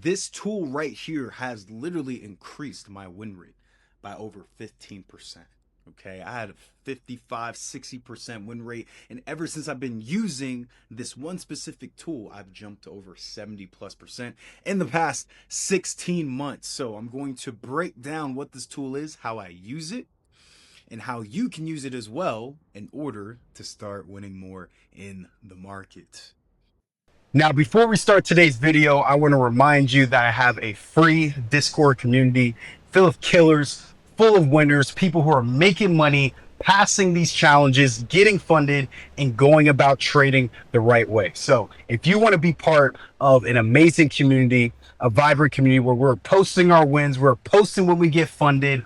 This tool right here has literally increased my win rate by over 15%. Okay, I had a 55, 60% win rate, and ever since I've been using this one specific tool, I've jumped to over 70+% in the past 16 months. So I'm going to break down what this tool is, how I use it, and how you can use it as well in order to start winning more in the market. Now, before we start today's video, I want to remind you that I have a free Discord community full of killers, full of winners, people who are making money, passing these challenges, getting funded, and going about trading the right way. So if you want to be part of an amazing community, a vibrant community where we're posting our wins, we're posting when we get funded,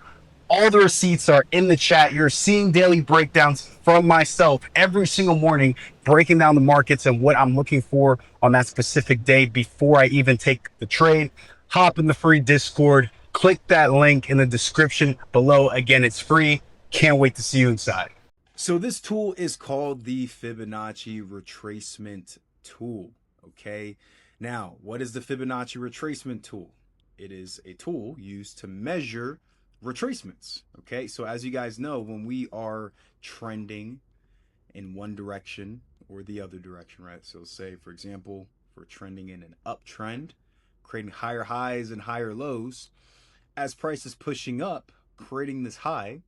all the receipts are in the chat. You're seeing daily breakdowns from myself every single morning, breaking down the markets and what I'm looking for on that specific day before I even take the trade. Hop in the free Discord, click that link in the description below. Again, it's free. Can't wait to see you inside. So this tool is called the Fibonacci retracement tool. Okay. Now, what is the Fibonacci retracement tool? It is a tool used to measure retracements. Okay, so as you guys know, when we are trending in one direction or the other direction, right? So say, for example, if we're trending in an uptrend, creating higher highs and higher lows, as price is pushing up, creating this high,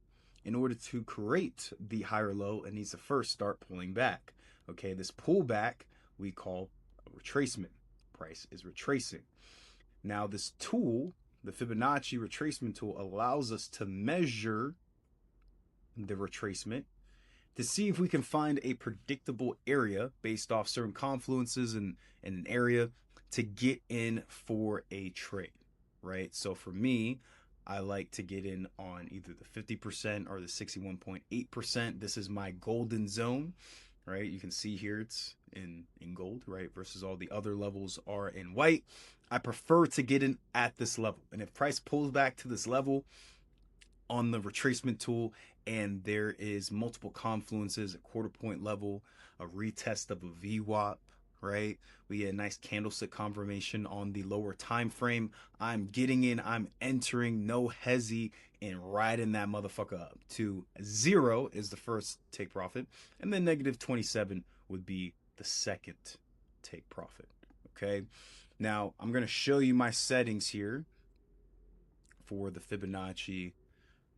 in order to create the higher low, it needs to first start pulling back. Okay, this pullback we call a retracement. Price is retracing. Now this tool, the Fibonacci retracement tool, allows us to measure the retracement to see if we can find a predictable area based off certain confluences in an area to get in for a trade, right? So for me, I like to get in on either the 50% or the 61.8%. This is my golden zone, right? You can see here it's in gold, right? Versus all the other levels are in white. I prefer to get in at this level. And if price pulls back to this level on the retracement tool and there is multiple confluences, a quarter point level, a retest of a VWAP, right? We get a nice candlestick confirmation on the lower time frame. I'm getting in, I'm entering, no hezzy, and riding that motherfucker up to 0 is the first take profit, and then -27 would be the second take profit. Okay, now I'm going to show you my settings here for the Fibonacci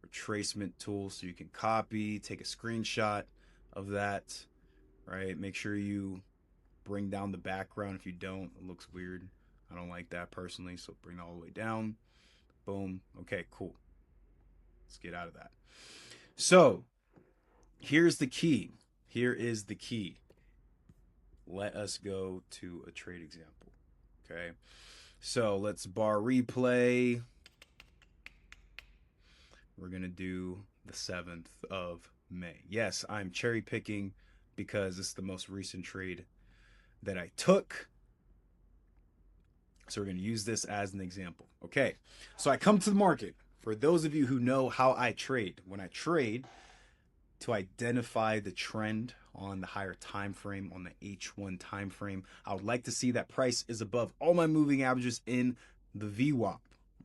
retracement tool so you can copy, take a screenshot of that, right? Make sure you bring down the background. If you don't, it looks weird. I don't like that personally, so bring it all the way down. Boom. Okay, cool. Let's get out of that. So here's the key. Here is the key. Let us go to a trade example. Okay, so let's bar replay. We're gonna do the 7th of May. Yes, I'm cherry picking because it's the most recent trade that I took. So we're going to use this as an example. Okay, so I come to the market. For those of you who know how I trade, when I trade, to identify the trend on the higher time frame, on the H1 time frame, I would like to see that price is above all my moving averages in the VWAP.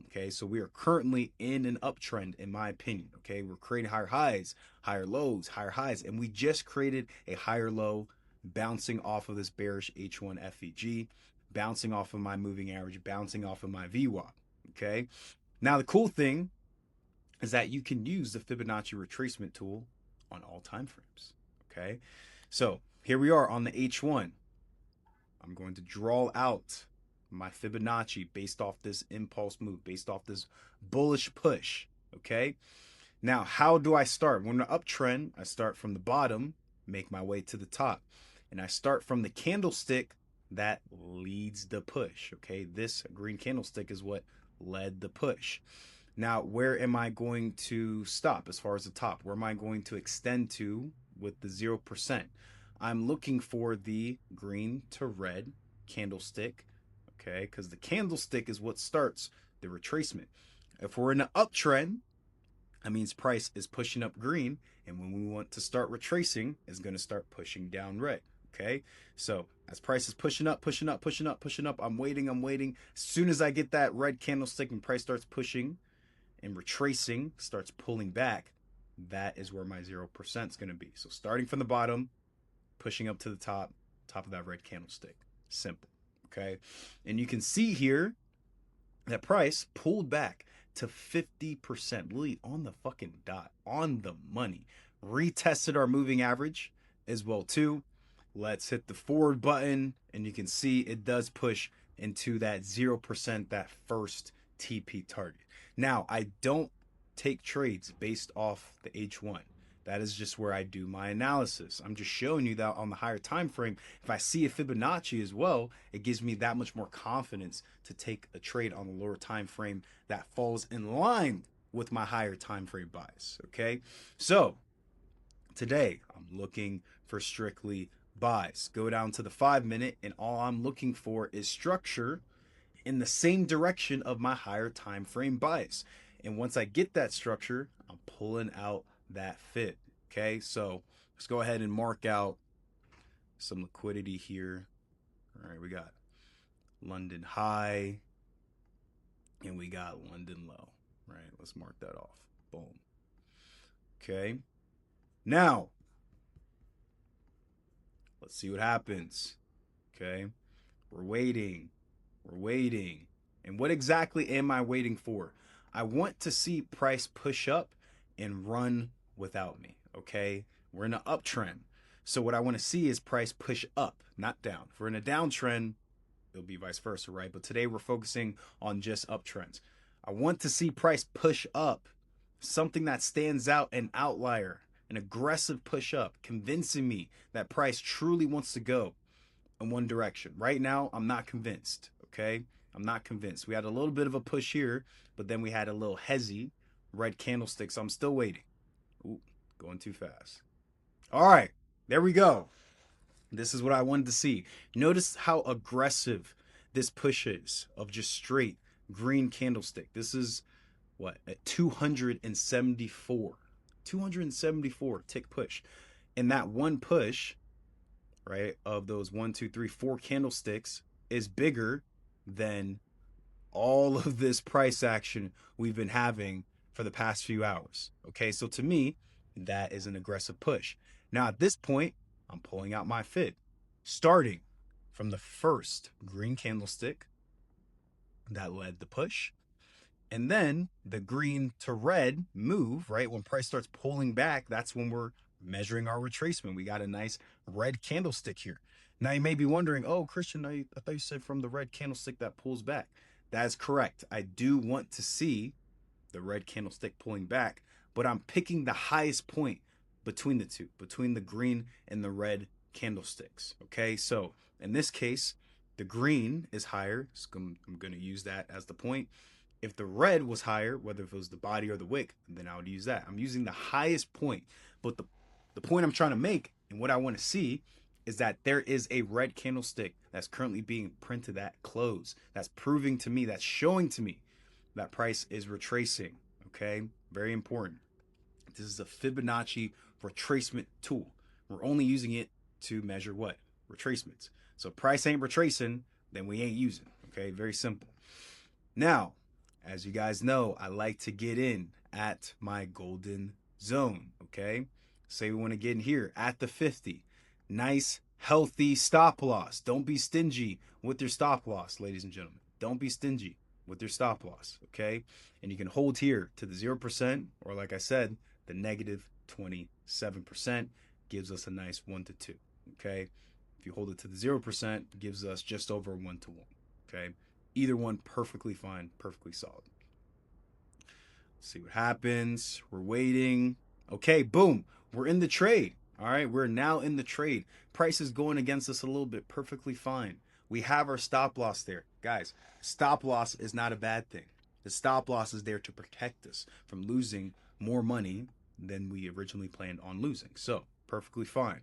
Okay, so we are currently in an uptrend, in my opinion. Okay, we're creating higher highs, higher lows, higher highs, and we just created a higher low bouncing off of this bearish H1 FEG, bouncing off of my moving average, bouncing off of my VWAP. Okay, now the cool thing is that you can use the Fibonacci retracement tool on all time frames. Okay, so here we are on the H1. I'm going to draw out my Fibonacci based off this impulse move, based off this bullish push. Okay, now how do I start? When I'm uptrend, I start from the bottom, make my way to the top, and I start from the candlestick that leads the push. Okay, this green candlestick is what led the push. Now, where am I going to stop as far as the top? Where am I going to extend to with the 0%? I'm looking for the green to red candlestick, okay, because the candlestick is what starts the retracement. If we're in an uptrend, that means price is pushing up green, and when we want to start retracing, it's going to start pushing down red. Okay, so as price is pushing up, pushing up, pushing up, pushing up, I'm waiting, I'm waiting. As soon as I get that red candlestick and price starts pushing and retracing, starts pulling back, that is where my 0% is going to be. So starting from the bottom, pushing up to the top, top of that red candlestick. Simple. Okay, and you can see here that price pulled back to 50%, really on the fucking dot, on the money. Retested our moving average as well too. Let's hit the forward button, and you can see it does push into that 0%, that first TP target. Now, I don't take trades based off the H1. That is just where I do my analysis. I'm just showing you that on the higher time frame, if I see a Fibonacci as well, it gives me that much more confidence to take a trade on the lower time frame that falls in line with my higher time frame buys. Okay, so today I'm looking for strictly buys. Go down to the 5 minute, and all I'm looking for is structure in the same direction of my higher time frame buys. And once I get that structure, I'm pulling out that fit. Okay, so let's go ahead and mark out some liquidity here. All right, we got London high and we got London low. Right, let's mark that off. Boom. Okay, now let's see what happens. Okay, we're waiting. We're waiting. And what exactly am I waiting for? I want to see price push up and run without me. Okay, we're in an uptrend. So what I want to see is price push up, not down. If we're in a downtrend, it'll be vice versa, right? But today we're focusing on just uptrends. I want to see price push up, something that stands out, an outlier, an aggressive push up, convincing me that price truly wants to go in one direction. Right now, I'm not convinced, okay? I'm not convinced. We had a little bit of a push here, but then we had a little hezzy red candlestick, so I'm still waiting. Ooh, going too fast. All right, there we go. This is what I wanted to see. Notice how aggressive this push is of just straight green candlestick. This is what, at 274. 274 tick push. And that one push, right, of those 1, 2, 3, 4 candlesticks is bigger than all of this price action we've been having for the past few hours. Okay, so to me, that is an aggressive push. Now at this point, I'm pulling out my fit, starting from the first green candlestick that led the push. And then the green to red move, right? When price starts pulling back, that's when we're measuring our retracement. We got a nice red candlestick here. Now you may be wondering, oh, Christian, I thought you said from the red candlestick that pulls back. That is correct. I do want to see the red candlestick pulling back, but I'm picking the highest point between the two, between the green and the red candlesticks. Okay, so in this case, the green is higher. So I'm going to use that as the point. If the red was higher, whether it was the body or the wick, then I would use that. I'm using the highest point. But the point I'm trying to make and what I want to see is that there is a red candlestick that's currently being printed at close. That's proving to me, that's showing to me that price is retracing. Okay, very important. This is a Fibonacci retracement tool. We're only using it to measure what? Retracements. So price ain't retracing, then we ain't using. Okay, very simple. Now, as you guys know, I like to get in at my golden zone, okay? Say we want to get in here at the 50. Nice, healthy stop loss. Don't be stingy with your stop loss, ladies and gentlemen. Don't be stingy with your stop loss, okay? And you can hold here to the 0%, or like I said, the negative 27% gives us a nice 1 to 2, okay? If you hold it to the 0%, it gives us just over 1 to 1, okay? Either one perfectly fine, perfectly solid. Let's see what happens. We're waiting. Okay, boom. We're in the trade. All right, we're now in the trade. Price is going against us a little bit, perfectly fine. We have our stop loss there. Guys, stop loss is not a bad thing. The stop loss is there to protect us from losing more money than we originally planned on losing. So, perfectly fine.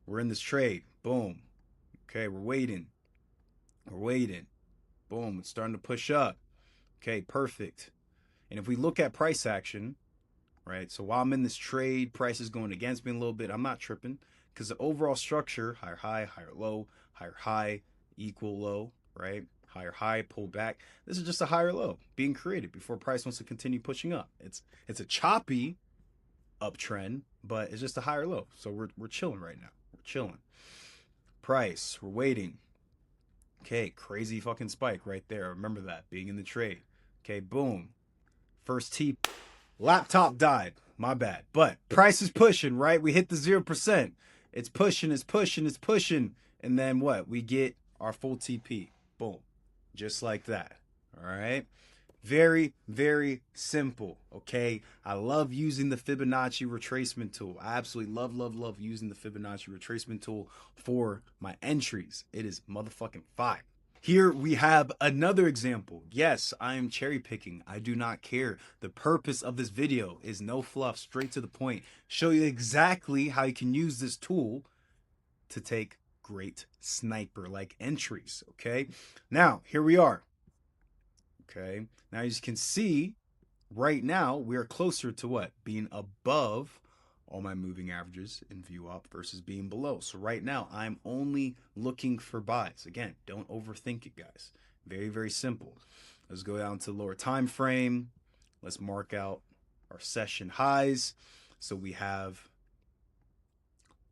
We're in this trade. Boom. Okay, we're waiting. We're waiting. Boom, it's starting to push up. Okay, perfect. And if we look at price action, right? So while I'm in this trade, price is going against me a little bit. I'm not tripping because the overall structure, higher high, higher high, equal low, right? Higher high, pull back. This is just a higher low being created before price wants to continue pushing up. It's a choppy uptrend, but it's just a higher low. So we're chilling right now. We're chilling. Price, we're waiting. Okay, crazy fucking spike right there. Remember that, being in the trade. Okay, boom. First T, laptop died. My bad. But price is pushing, right? We hit the 0%. It's pushing, it's pushing, it's pushing. And then what? We get our full TP. Boom. Just like that. All right. Very, very simple. Okay. I love using the Fibonacci retracement tool. I absolutely love using the Fibonacci retracement tool for my entries. It is motherfucking fire. Here we have another example. Yes, I am cherry picking. I do not care. The purpose of this video is no fluff, straight to the point. Show you exactly how you can use this tool to take great sniper-like entries, okay? Now, here we are, okay? Now, as you can see, right now, we are closer to what? Being above all my moving averages in view up versus being below. So right now, I'm only looking for buys. Again, don't overthink it, guys. Very, very simple. Let's go down to the lower time frame. Let's mark out our session highs. So we have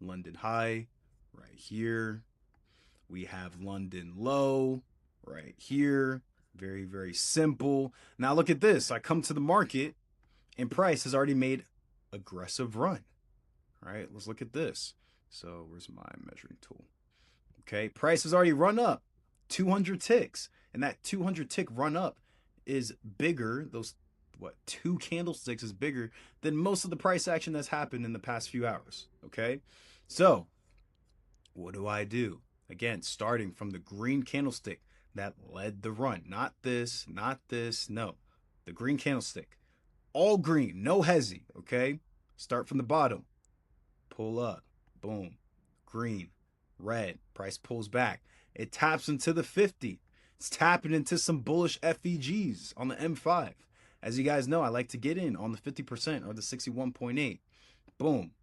London high right here. We have London low right here. Very, very simple. Now look at this. I come to the market and price has already made aggressive run. All right, let's look at this. So where's my measuring tool? Okay, price has already run up 200 ticks, and that 200 tick run up is bigger. Those two candlesticks is bigger than most of the price action that's happened in the past few hours. Okay, so what do? Again, starting from the green candlestick that led the run, not this, no, the green candlestick. All green, no hezzy, okay? Start from the bottom. Pull up. Boom. Green. Red. Price pulls back. It taps into the 50. It's tapping into some bullish FEGs on the M5. As you guys know, I like to get in on the 50% or the 61.8. Boom.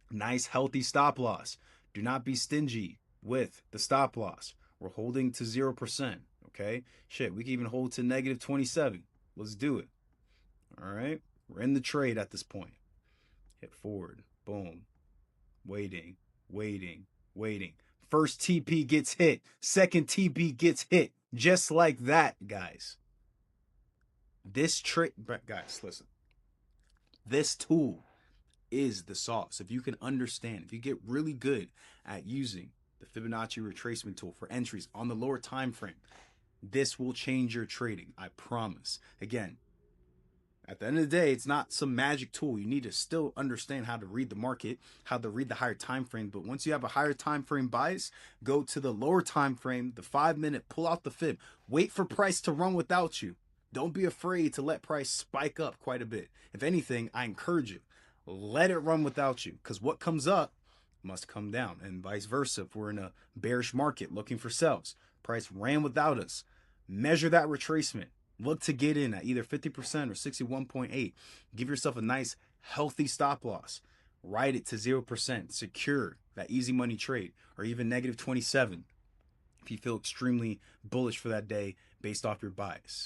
Nice, healthy stop loss. Do not be stingy with the stop loss. We're holding to 0%, okay? Shit, we can even hold to negative 27. Let's do it. All right, we're in the trade at this point. Hit forward, boom, waiting. First TP gets hit, second TP gets hit, just like that, guys. This trick, guys, listen. This tool is the sauce. If you can understand, if you get really good at using the Fibonacci retracement tool for entries on the lower time frame, this will change your trading, I promise. Again, at the end of the day, it's not some magic tool. You need to still understand how to read the market, how to read the higher time frame. But once you have a higher time frame bias, go to the lower time frame, the 5-minute, pull out the fib. Wait for price to run without you. Don't be afraid to let price spike up quite a bit. If anything, I encourage you, let it run without you, because what comes up must come down, and vice versa. If we're in a bearish market looking for sells, price ran without us. Measure that retracement. Look to get in at either 50% or 61.8. Give yourself a nice, healthy stop loss. Ride it to 0%. Secure that easy money trade, or even negative 27 if you feel extremely bullish for that day based off your bias.